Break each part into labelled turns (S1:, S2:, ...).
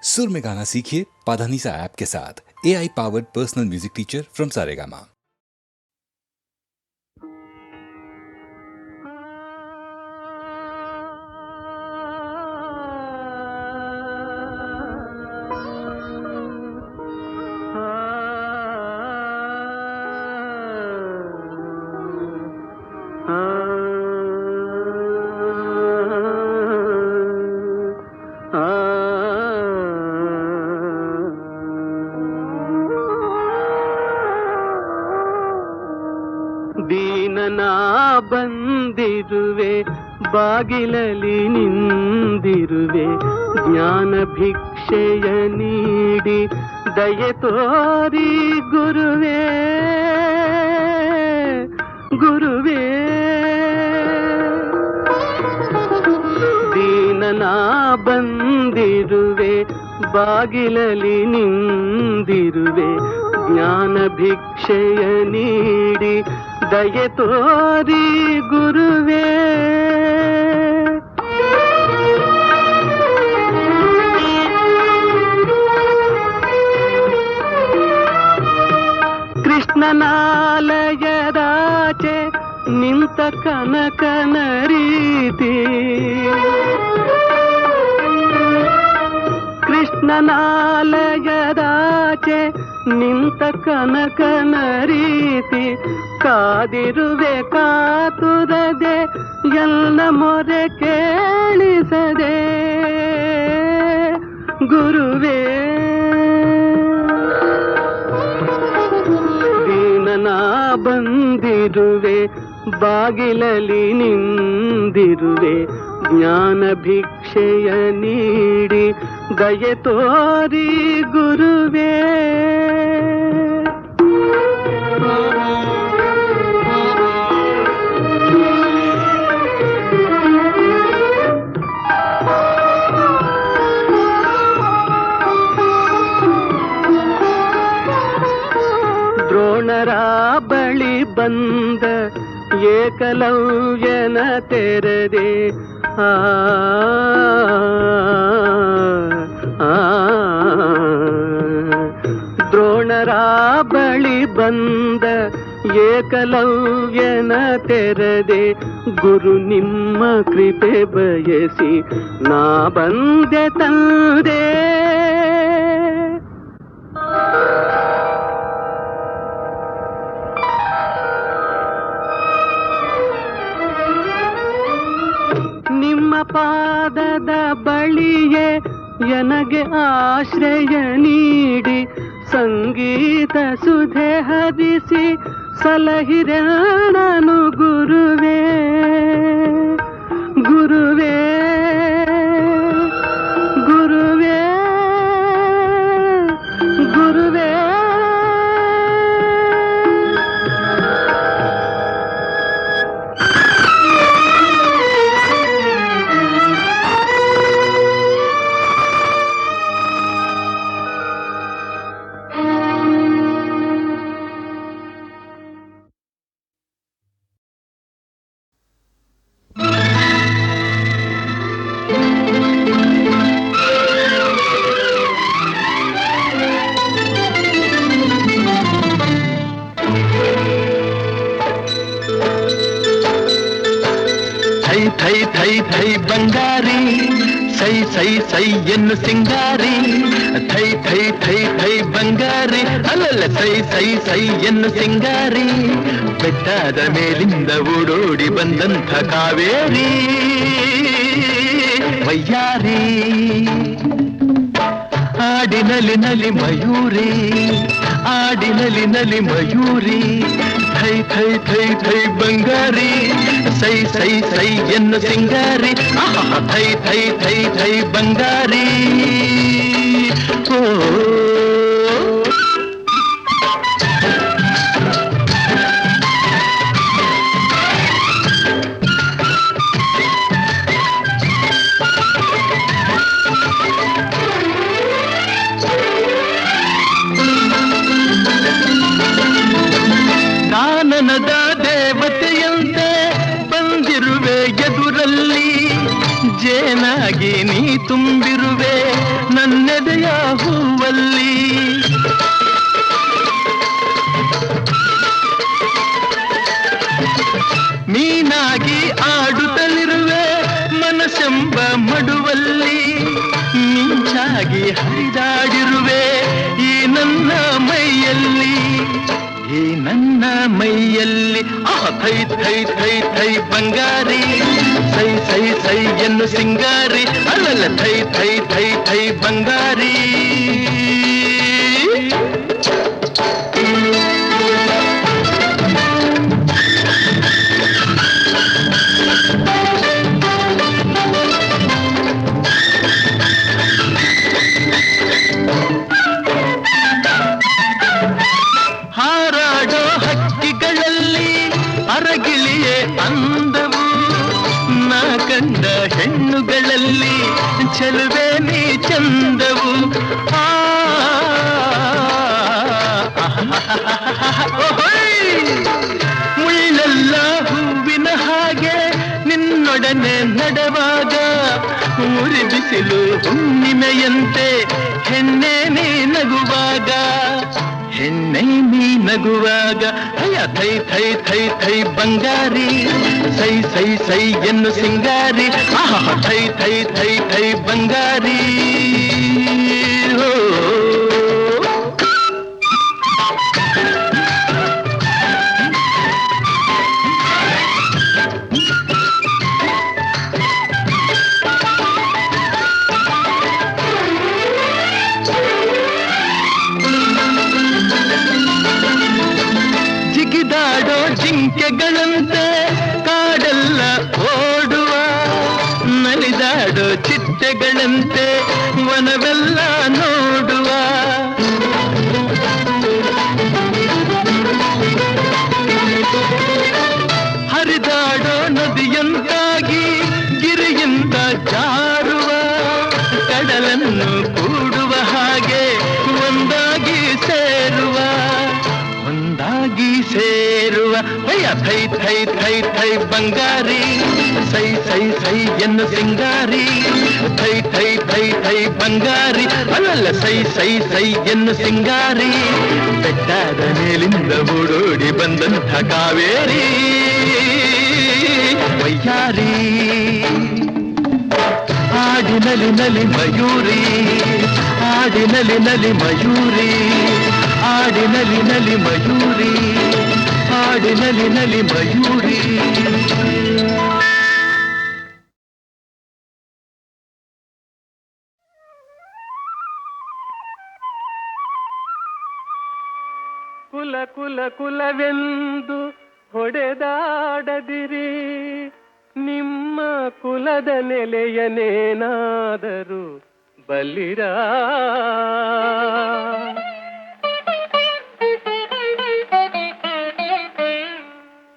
S1: सुर में गाना सीखिए पाधानीसा ऐप के साथ। AI powered personal music teacher from Saregama.
S2: ದೀನನಾ ಬಂದಿರುವೆ ಬಾಗಿಲಲ್ಲಿ ನಿಂದಿರುವೆ ಜ್ಞಾನ ಭಿಕ್ಷೆಯ ನೀಡಿ ದಯೆ ತೋರಿ ಗುರುವೇ ಗುರುವೇ ದೀನನಾ ಬಂದಿರುವೆ ಬಾಗಿಲಲ್ಲಿ ನಿಂದಿರುವೆ ಜ್ಞಾನ ಭಿಕ್ಷೆಯ ನೀಡಿ ದಯೆ ತೋರಿ ಗುರುವೇ ಕೃಷ್ಣನಾಲಯದಾಚೆ ನಿಂತ ಕನಕನ ರೀತಿ ಕೃಷ್ಣನಾಲಯದಾಚೆ ನಿಂತ ಕನಕನ ರೀತಿ ಕಾದಿರುವೆ ಕಾತುರದೆ ಎಲ್ಲ ಮೊರೆ ಕೇಳಿಸದೆ ಗುರುವೇ ದೀನನಾ ಬಂದಿರುವೆ ಬಾಗಿಲಲ್ಲಿ ನಿಂದಿರುವೆ ಜ್ಞಾನ ಭಿಕ್ಷೆಯ ನೀಡಿ ದಯೆ ತೋರಿ ಗುರುವೇ ದ್ರೋಣರ ಬಳಿ ಬಂದ ಏಕಲವ್ಯನ ತೆರೆದೆ ದ್ರೋಣರ ಬಳಿ ಬಂದ ಏಕಲವ್ಯನ ತೆರೆದೆ ಗುರು ನಿಮ್ಮ ಕೃಪೆ ಬಯಸಿ ನಾ ಬಂದೆ ತಂದೆ ನಿಮ್ಮ ಪಾದದ ಬಳಿಯೇ ನನಗೆ ಆಶ್ರಯ ನೀಡಿ ಸಂಗೀತ ಸುಧೆ ಹರಿಸಿ ಸಲಹಿರಣನು ಗುರುವೇ ಗುರುವೇ ಗುರುವೇ ಗುರುವೇ
S3: ಥೈ ಥೈ ಥೈ ಬಂಗಾರಿ ಸೈ ಸೈ ಸೈ ಎನ್ನು ಸಿಂಗಾರಿ ಥೈ ಥೈ ಥೈ ಥೈ ಬಂಗಾರಿ ಅಲ್ಲಲ್ಲ ಸೈ ಸೈ ಸೈ ಎನ್ನು ಸಿಂಗಾರಿ ಬೆಟ್ಟದ ಮೇಲಿಂದ ಓಡೋಡಿ ಬಂದಂಥ ಕಾವೇರಿ ವಯ್ಯಾರಿ ಆಡಿನಲಿ ನಲಿ ಮಯೂರಿ ಆಡಿನಲಿ ನಲಿ ಮಯೂರಿ ಥೈ ಥೈ ಥೈ ಥೈ ಬಂಗಾರಿ ಸೈ ಸೈ ಸೈ ಎನ್ನು ಸಿಂಗಾರಿ ಥೈ ಥೈ ಥೈ ಥೈ ಬಂಗಾರಿ ಓ ಕಾನನದ ದೇವತೆಯಂತೆ ಬಂದಿರುವೆ ಎದುರಲ್ಲಿ ಜೇನಾಗಿ ನೀ ತುಂಬಿರುವೆ ನನ್ನೆದೆಯ ನೀರಾಗಿ ಹರಿದಾಡಿರುವೆ ಈ ನನ್ನ ಮೈಯಲ್ಲಿ, ಈ ನನ್ನ ಮೈಯಲ್ಲಿ. ಥೈ ಥೈ ಥೈ ಥೈ ಬಂಗಾರಿ, ಸೈ ಸೈ ಸೈ ಎನ್ನು ಸಿಂಗಾರಿ, ಅಲ್ಲಲ್ಲ ಥೈ ಥೈ ಥೈ ಥೈ ಬಂಗಾರಿ. ಹಾರಾಡೋ ಹಕ್ಕಿಗಳಲ್ಲಿ ಅರಗಿಳಿಯೇ ಅಂದವು, ನಾ ಕಂಡ ಹೆಣ್ಣುಗಳಲ್ಲಿ ಚೆಲುವೆ ನೀ ಚಂದವು. ಮುಳ್ಳೆಲ್ಲ ಹೂವಿನ ಹಾಗೆ ನಿನ್ನೊಡನೆ ನಡೆವಾಗ, ಊರಿ ಬಿಸಿಲು ಹುಣ್ಣಿಮೆಯಂತೆ ಹೆಣ್ಣೆ ನೀ ನಗುವಾಗ, ಹೆಣ್ಣೆ ನೀ ನಗುವಾಗ. ಅಯ್ಯ ಥೈ ಥೈ ಥೈ ಥೈ ಬಂಗಾರಿ, ಸೈ ಸೈ ಸೈ ಎನ್ನು ಸಿಂಗಾರಿ, ಥೈ ಥೈ ಥೈ ಥೈ ಬಂಗಾರಿ. ಜಿಗಿದಾಡೋ ಜಿಂಕೆಗಳಂತೆ ಕಾಡೆಲ್ಲ ಓಡುವ, ನಲಿದಾಡೋ ಚಿಟ್ಟೆಗಳಂತೆ ವನವೆಲ್ಲ ನೋಡುವ. ಹರಿದಾಡೋ ನದಿಯಂತಾಗಿ ಗಿರಿಯಿಂದ ಜಾರುವ, ಕಡಲನ್ನು ಕೂಡುವ ಹಾಗೆ ಒಂದಾಗಿ ಸೇರುವ, ಒಂದಾಗಿ ಸೇರುವ. ಅಯ್ಯ ಥೈ ಥೈ ಥೈ ಥೈ ಬಂಗಾರಿ, ಸೈ ಸೈ ಸೈ ಎನ್ನು ಸಿಂಗಾರಿ, ಥೈ ಥೈ ಥೈ ಥೈ ಬಂಗಾರಿ, ಅಲ್ಲಲ್ಲ ಸೈ ಸೈ ಸೈ ಎನ್ನು ಸಿಂಗಾರಿ. ಬೆಟ್ಟದ ಮೇಲಿಂದ ಓಡೋಡಿ ಬಂದಂಥ ಕಾವೇರಿ ವಯ್ಯಾರಿ, ಆಡಿನಲಿ ನಲಿ ಮಯೂರಿ, ಆಡಿನಲಿ ನಲಿ ಮಯೂರಿ, ಆಡಿನಲಿ ನಲಿ ಮಯೂರಿ, ಆಡಿನಲಿ ನಲಿ ಮಯೂರಿ.
S2: ಕುಲ ಕುಲ ಕುಲವೆಂದು ಹೊಡೆದಾಡದಿರಿ, ನಿಮ್ಮ ಕುಲದ ನೆಲೆಯನೇನಾದರೂ ಬಲ್ಲಿರ.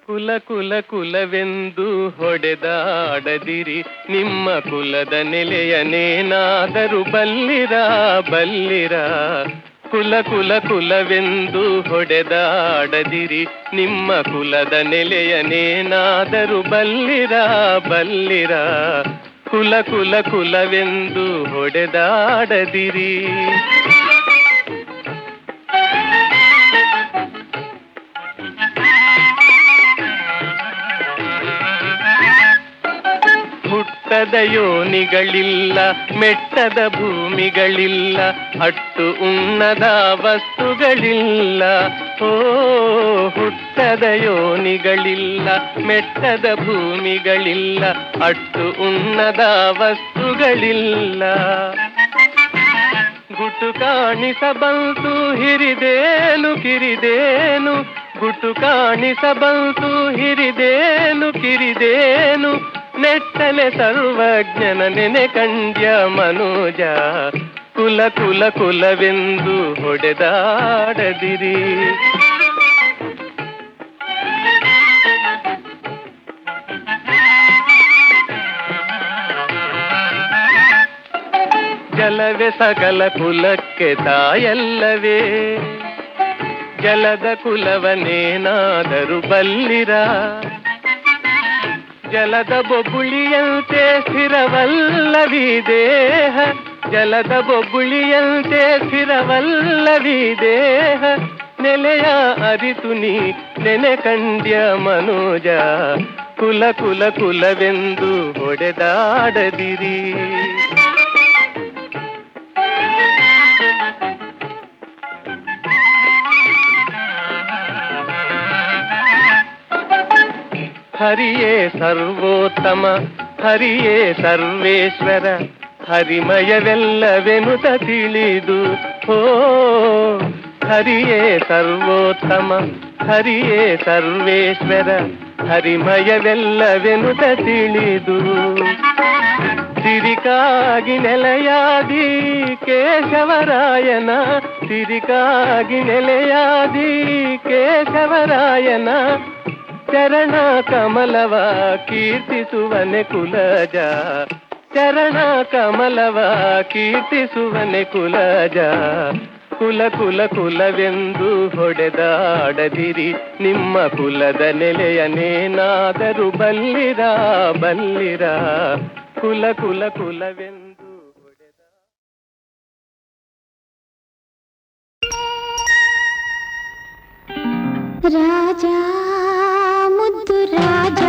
S2: ಕುಲ ಕುಲ ಕುಲವೆಂದು ಹೊಡೆದಾಡದಿರಿ, ನಿಮ್ಮ ಕುಲದ ನೆಲೆಯನೇನಾದರೂ ಬಲ್ಲಿರ ಬಲ್ಲಿರ. ಕುಲ ಕುಲ ಕುಲವೆಂದು ಹೊಡೆದಾಡದಿರಿ, ನಿಮ್ಮ ಕುಲದ ನೆಲೆಯನೇನಾದರೂ ಬಲ್ಲಿರ ಬಲ್ಲಿರ. ಕುಲ ಕುಲ ಕುಲವೆಂದು ಹೊಡೆದಾಡದಿರಿ. ಹುಟ್ಟದ ಯೋನಿಗಳಿಲ್ಲ, ಮೆಟ್ಟದ ಭೂಮಿಗಳಿಲ್ಲ, ಅಟ್ಟು ಉಣ್ಣದ ವಸ್ತುಗಳಿಲ್ಲ. ಓ ಹುಟ್ಟದ ಯೋನಿಗಳಿಲ್ಲ, ಮೆಟ್ಟದ ಭೂಮಿಗಳಿಲ್ಲ, ಅಟ್ಟು ಉಣ್ಣದ ವಸ್ತುಗಳಿಲ್ಲ. ಗುಟ್ಟು ಕಾಣಿಸಬಂತು ಹಿರಿದೇನು ಕಿರಿದೇನು, ಗುಟ್ಟು ಕಾಣಿಸಬಂತು ಹಿರಿದೇನು ಕಿರಿದೇನು, ನೆಟ್ಟಲೆ ಸರ್ವಜ್ಞನ ನೆನೆ ಕಂಡ್ಯ ಮನೋಜ. ಕುಲ ಕುಲ ಕುಲವೆಂದು ಹೊಡೆದಾಡದಿರಿ. ಜಲವೇ ಸಕಲ ಕುಲಕ್ಕೆ ತಾಯಲ್ಲವೇ, ಜಲದ ಕುಲವನೇನಾದರೂ ಬಲ್ಲಿರ. ಜಲದ ಬೊಬ್ಬುಳಿಯಂತೆ ಸ್ಥಿರವಲ್ಲವಿ ದೇಹ, ಜಲದ ಬೊಬ್ಬುಳಿಯಂತೆ ಸ್ಥಿರವಲ್ಲವಿ ದೇಹ. ನೆಲೆಯ ಅರಿತು ನೀ ನೆನೆ ಕಂಡ್ಯ ಮನೋಜ. ಕುಲ ಕುಲ ಕುಲವೆಂದು ಹೊಡೆದಾಡದಿರಿ. ಹರಿಯೇ ಸರ್ವೋತ್ತಮ ಹರಿಯೇ ಸರ್ವೇಶ್ವರ ಹರಿಮಯವೆಲ್ಲವೆನುತ ತಿಳಿದು ಹೋ ಹರಿಯೇ ಸರ್ವೋತ್ತಮ ಹರಿಯೇ ಸರ್ವೇಶ್ವರ ಹರಿಮಯವೆಲ್ಲವೆನುತ ತಿಳಿದು ಸಿರಿಕಾಗಿ ನೆಲೆಯಾದಿ ಕೇಶವರಾಯನ ಸಿರಿಕಾಗಿ ನೆಲೆಯಾದಿ ಕೇಶವರಾಯನ ಚರಣ ಕಮಲವ ಕೀರ್ತಿಸುವನೆ ಕುಲಜ ಚರಣ ಕಮಲವ ಕೀರ್ತಿಸುವನೆ ಕುಲಜ ಕುಲ ಕುಲ ಕುಲವೆಂದು ಹೊಡೆದಾಡದಿರಿ ನಿಮ್ಮ ಕುಲದ ನೆಲೆಯನೇನಾದರೂ ಬಲ್ಲಿರ ಬಲ್ಲಿರ ಕುಲ ಕುಲ ಕುಲವೆಂದು ಹೊಡೆದ
S4: ರಾಜ ಮುದ್ದು ರಾಜ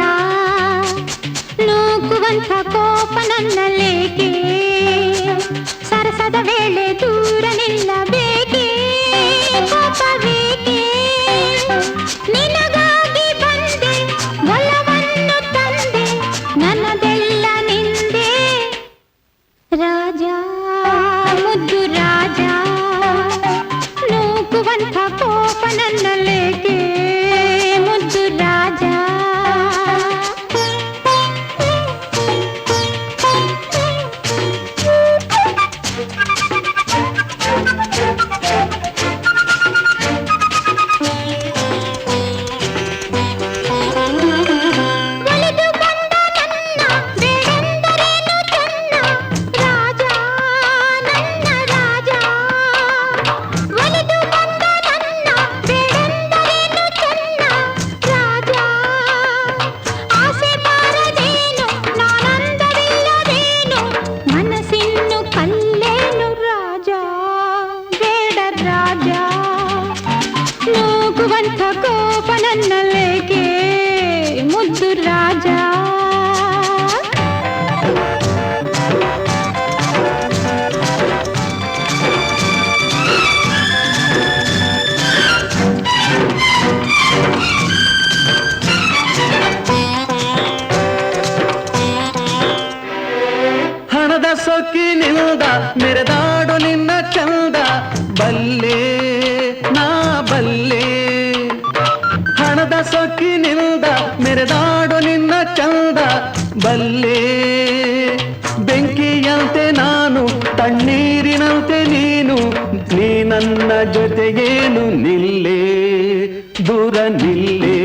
S4: ನೂಕುವಂಥ ಕೋಪ ನನ್ನಲ್ಲೇಕೆ ಸರಸದ ವೇಳೆ ದೂರ ನಿಲ್ಲಬೇಕೆ ಕೋಪವೇಕೆ ನಿನಗಾಗಿ ಬಂದೆ ಒಲವನ್ನು ತಂದೆ ನನ್ನದೆಲ್ಲ ನಿಂದೆ ರಾಜ ಮುದ್ದು ರಾಜ ನೂಕುವಂಥ ಕೋಪ ನನ್ನಲ್ಲೇಕೆ ಮುದ್ದು ರಾಜ
S2: ಸೊಕ್ಕಿನಿಂದ ಮೆರೆದಾಡು ನಿನ್ನ ಚಂದ ಬಲ್ಲೆ ನಾ ಬಲ್ಲೆ ಹಣದ ಸೊಕ್ಕಿನಿಂದ ಮೆರೆದಾಡು ನಿನ್ನ ಚಂದ ಬಲ್ಲೆ ಬೆಂಕಿಯಂತೆ ನಾನು ತಣ್ಣೀರಿನಂತೆ ನೀನು ನೀ ನನ್ನ ಜೊತೆಗೇನು ನಿಲ್ಲೇ ದೂರ ನಿಲ್ಲೇ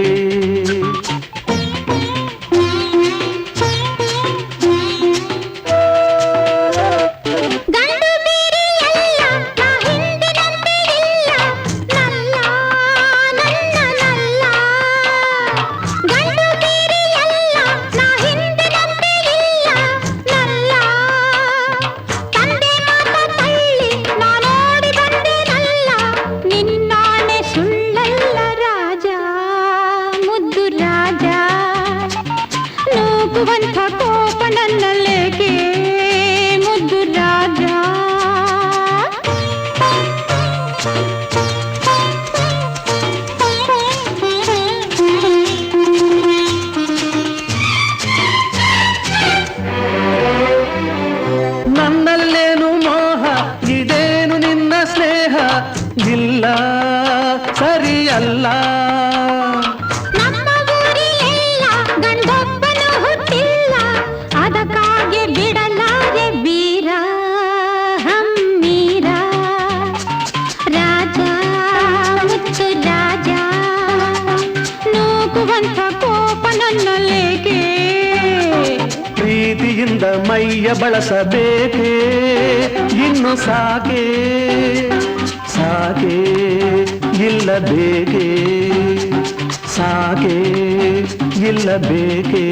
S2: ನನ್ನಲ್ಲೇನು ಮೋಹ ಇದೇನು ನಿನ್ನ ಸ್ನೇಹ ಇಲ್ಲ ಸರಿಯಲ್ಲ
S4: ನಮ್ಮ ಊರಿಲೆಲ್ಲ ಗಂಡೊಬ್ಬನು ಹುಟ್ಟಿಲ್ಲ ಅದಕ್ಕಾಗಿ ಬಿಡಲಾರೆ ವೀರ ಹಮ್ಮೀರ ರಾಜ ಮುತ್ತು ರಾಜ ನೂಕುವಂಥ ಕೋಪ ನನ್ನಲ್ಲೇಕೆ
S2: ಪ್ರೀತಿಯಿಂದ ಮೈಯ ಬಳಸಬೇಕೆ ಇನ್ನು ಸಾಕೆ ಸಾಕೆ ಇಲ್ಲ ಬೇಕೆ ಸಾಕೆ ಇಲ್ಲ ಬೇಕೆ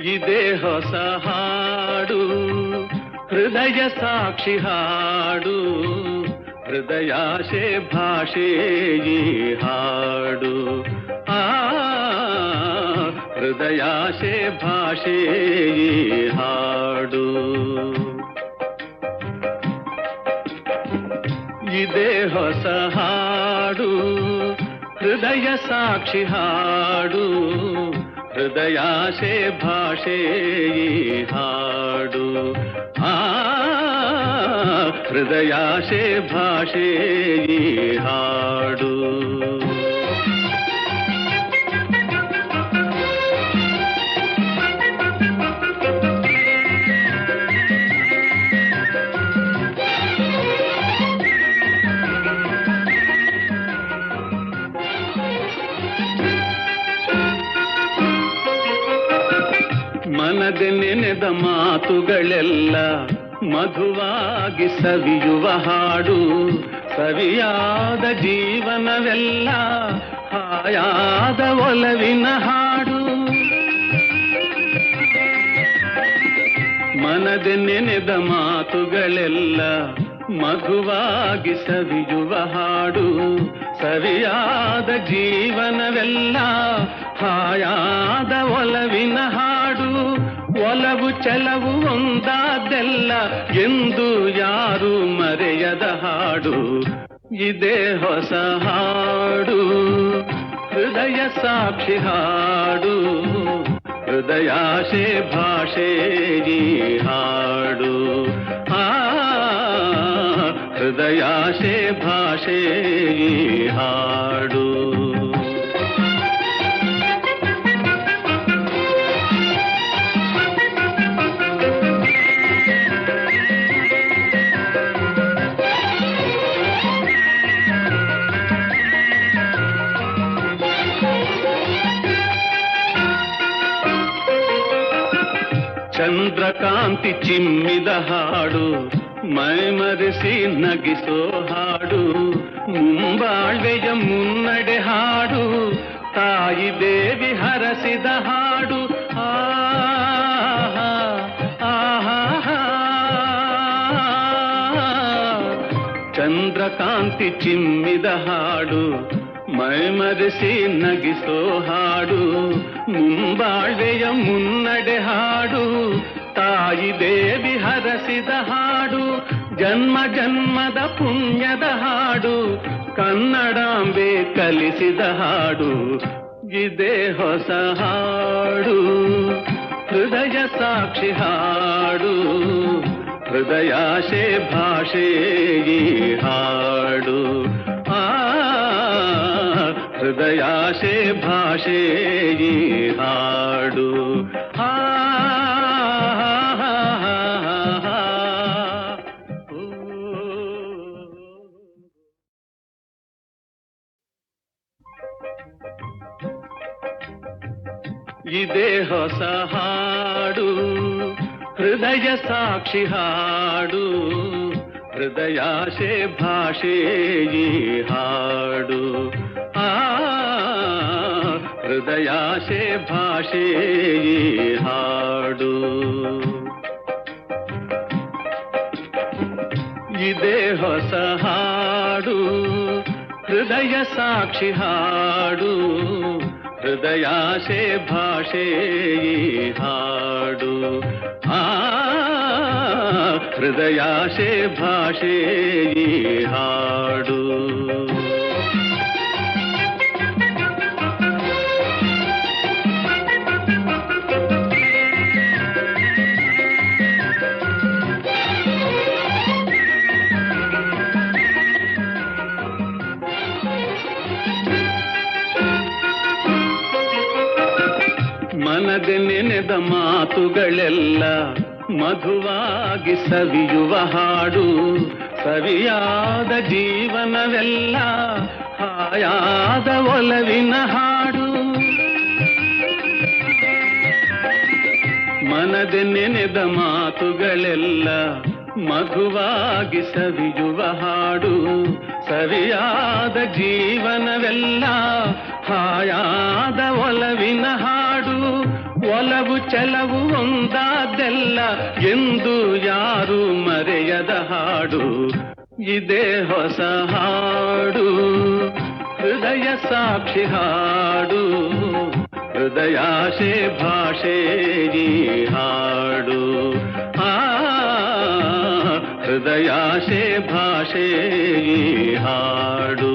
S2: ಇದೇ ಹೊಸ ಹಾಡು ಹೃದಯ ಸಾಕ್ಷಿ ಹಾಡು ಹೃದಯಾಶೆ ಭಾಷೆ ಈ ಹಾಡು ಆ ಹೃದಯಾಶೆ ಭಾಷೆ ಈ ಹಾಡು. ಇದೇ ಹೊಸ ಹಾಡು, ಹೃದಯ ಸಾಕ್ಷಿ ಹಾಡು, ಹೃದಯಾಶೆ ಭಾಷೆ ಈ ಹಾಡು. ಹೃದಯಾಶೆ ಭಾಷೆ ಈ ಹಾಡು. ಮನದೆ ನೆನೆದ ಮಾತುಗಳೆಲ್ಲ ಮಧುವಾಗಿ ಸವಿಯುವ ಹಾಡು, ಸವಿಯಾದ ಜೀವನವೆಲ್ಲ ಹಾಯಾದ ಒಲವಿನ ಹಾಡು. ಮನದೆ ನೆನೆದ ಮಾತುಗಳೆಲ್ಲ ಮಧುವಾಗಿ ಸವಿಯುವ ಹಾಡು, ಸವಿಯಾದ ಜೀವನವೆಲ್ಲ ಹಾಯಾದ ಒಲವಿನ ಹಾಡು. ಒಲವು ಚೆಲವು ಒಂದಾದೆಲ್ಲ ಎಂದು ಯಾರು ಮರೆಯದ ಹಾಡು. ಇದೇ ಹೊಸ ಹಾಡು, ಹೃದಯ ಸಾಕ್ಷಿ ಹಾಡು, ಹೃದಯಾಶೆ ಭಾಷೆ ಈ ಹಾಡು. ಹೃದಯಾಶೆ ಭಾಷೆ ಈ ಹಾಡು. ಚಂದ್ರಕಾಂತಿ ಚಿಮ್ಮಿದ ಹಾಡು, ಮೈಮರೆಸಿ ನಗಿಸೋ ಹಾಡು, ಮುಂಬಾಳ್ವೆಯ ಮುನ್ನಡೆ ಹಾಡು, ತಾಯಿ ದೇವಿ ಹರಸಿದ ಹಾಡು. ಚಂದ್ರಕಾಂತಿ ಚಿಮ್ಮಿದ ಹಾಡು, ಮೈಮರೆಸಿ ನಗಿಸೋ ಹಾಡು, ಮುಂಬಾಳ್ವೆಯ ಮುನ್ನಡೆ ಹಾಡು, ತಾಯಿ ದೇವಿ ಹರಸಿದ ಹಾಡು. ಜನ್ಮ ಜನ್ಮದ ಪುಣ್ಯದ ಹಾಡು, ಕನ್ನಡಾಂಬೆ ಕಲಿಸಿದ ಹಾಡು. ಇದೇ ಹೊಸ ಹಾಡು, ಹೃದಯ ಸಾಕ್ಷಿ ಹಾಡು, ಹೃದಯಾಶೆ ಭಾಷೆ ಈ ಹಾಡು. ಹೃದಯಾಶೆ ಭಾಷೆ ಈ ಹಾಡು. ಇದೇ ಹೊಸ ಹಾಡು, ಹೃದಯ ಸಾಕ್ಷಿ ಹಾಡು, ಹೃದಯಾಶೆ ಭಾಷೆ ಈ ಹಾಡು. ಹೃದಯಾಶೆ ಭಾಷೆ ಈ ಹಾಡು. ಇದೇ ಹೊಸ ಹಾಡು, ಹೃದಯ ಸಾಕ್ಷಿ ಹಾಡು, ಹೃದಯಾಶೆ ಭಾಷೆ ಈ ಹಾಡು. ಹೃದಯಾಶೆ ಭಾಷೆ ಈ ಹಾಡು. ಮನದೆ ನೆನೆದ ಮಾತುಗಳೆಲ್ಲ ಮಧುವಾಗಿ ಸವಿಯುವ ಹಾಡು, ಸವಿಯಾದ ಜೀವನವೆಲ್ಲ ಹಾಯಾದ ಒಲವಿನ ಹಾಡು. ಮನದೆ ನೆನೆದ ಮಾತುಗಳೆಲ್ಲ ಮಧುವಾಗಿ ಸವಿಯುವ ಹಾಡು, ಸವಿಯಾದ ಜೀವನವೆಲ್ಲ ಹಾಯಾದ ಒಲವಿನ ಹಾಡು. ಒಲವು ಚೆಲವು ಒಂದಾದೆಲ್ಲ ಎಂದು ಯಾರು ಮರೆಯದ ಹಾಡು. ಇದೇ ಹೊಸ ಹಾಡು, ಹೃದಯ ಸಾಕ್ಷಿ ಹಾಡು, ಹೃದಯಾಶೆ ಭಾಷೆ ಈ ಹಾಡು ಹೃದಯಾಶೆ ಭಾಷೆ ಈ ಹಾಡು.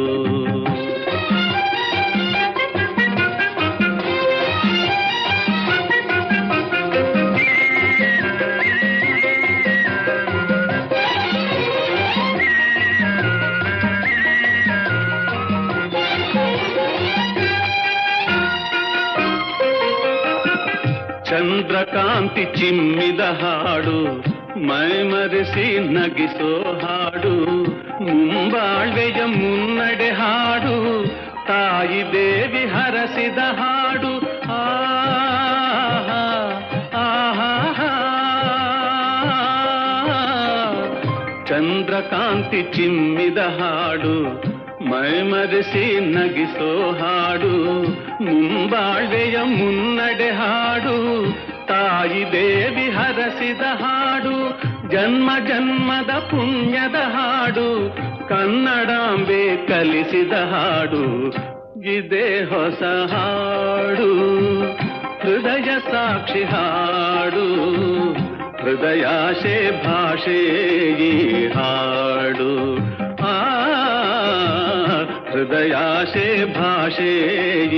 S2: ಚಂದ್ರಕಾಂತಿ ಚಿಮ್ಮಿದ ಹಾಡು, ಮೈಮರೆಸಿ ನಗಿಸೋ ಹಾಡು, ಮುಂಬಾಳ್ವೆಯ ಮುನ್ನಡೆ ಹಾಡು, ತಾಯಿ ದೇವಿ ಹರಸಿದ ಹಾಡು. ಆಹಾ ಆಹಾ ಚಂದ್ರಕಾಂತಿ ಚಿಮ್ಮಿದ ಹಾಡು, ಮೈಮರೆಸಿ ನಗಿಸೋ ಹಾಡು, ಮುಂಬಾಳ್ವೆಯ ಮುನ್ನಡೆ ಹಾಡು, ತಾಯಿ ದೇವಿ ಹರಸಿದ ಹಾಡು, ಜನ್ಮ ಜನ್ಮದ ಪುಣ್ಯದ ಹಾಡು, ಕನ್ನಡಾಂಬೆ ಕಲಿಸಿದ ಹಾಡು. ಇದೇ ಹೊಸ ಹಾಡು, ಹೃದಯ ಸಾಕ್ಷಿ ಹಾಡು, ಹೃದಯಾಶೆ ಭಾಷೆ ಈ ಹಾಡು. ಹೃದಯಾಶೆ ಭಾಷೆ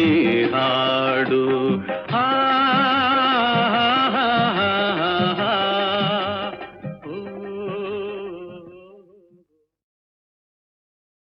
S2: ಈ ಹಾಡು.